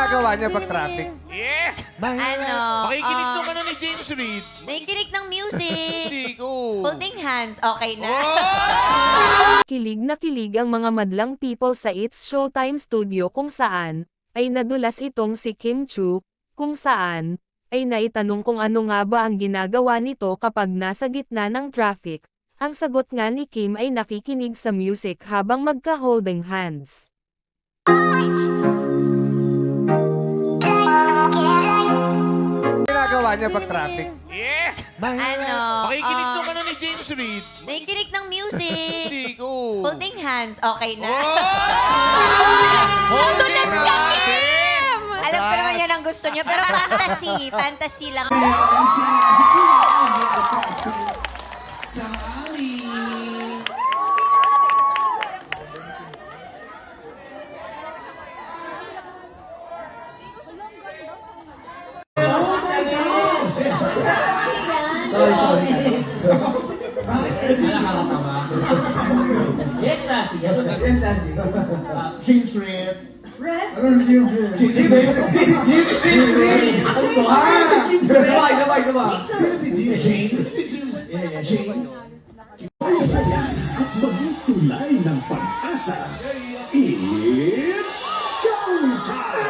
ginagawa niya pag traffic? Yeah! Ano? Makikinig nung ano ni James Reid. Nakikinig ng music. Sigo. Holding hands, okay na. Kilig na kilig ang mga madlang people sa It's Showtime Studio kung saan ay nadulas itong si Kim Chu, kung saan ay naitanong kung ano nga ba ang ginagawa nito kapag nasa gitna ng traffic. Ang sagot nga ni Kim ay nakikinig sa music habang magka-holding hands. Ginagawa niya pag traffic? Yeah! Ano? Makikinig nung ano ni James Reid. Nakikinig ng music. Sigo. Holding hands, okay na. Ang dulas ka, Kim! Alam ko naman yan ang gusto niya, pero fantasy. Fantasy lang. Yes, Lassie. Yes, Lassie. James Reid. Red? Ano yung James Reid? James Reid? James Reid! Sino si James? James? Yeah, James. Masaya at maging tulay ng pag-asa. It's showtime!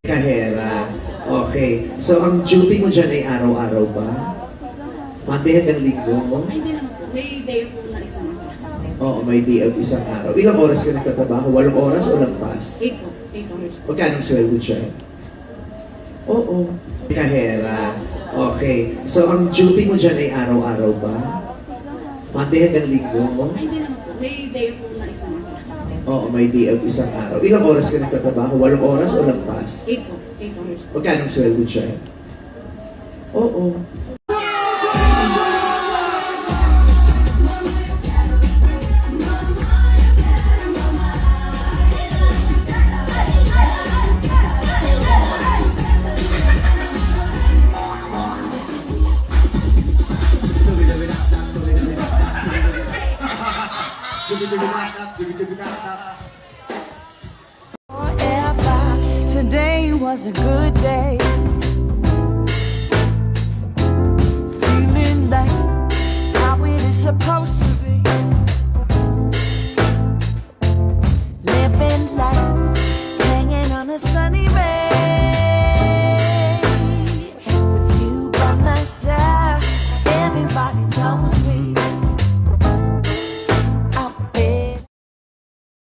Kahera. Okay. So, ang duty mo dyan ay araw-araw ba? Monday hanggang linggo mo? Ay, hindi naman po. May day po na isang araw. Oo, may day of isang araw. Ilang oras ka nagtatrabaho? 8 oras o lampas? 8 po. 8 hours po. Magkano ang sweldo dyan? Oo. Kahera. Okay. So, ang duty mo dyan ay araw-araw ba? Monday hanggang linggo mo? Ay, hindi naman po. May day po na isang araw. Oo, may day of isang araw. Ilang oras ka nagtatrabaho? 8 oras o lampas? 8 po. 8 hours po. Magkano ang sweldo dyan? Oo. Forever, today was a good day. Feeling like how it is supposed to be. Living life, hanging on a sunny ray. With you by my side, everybody knows me.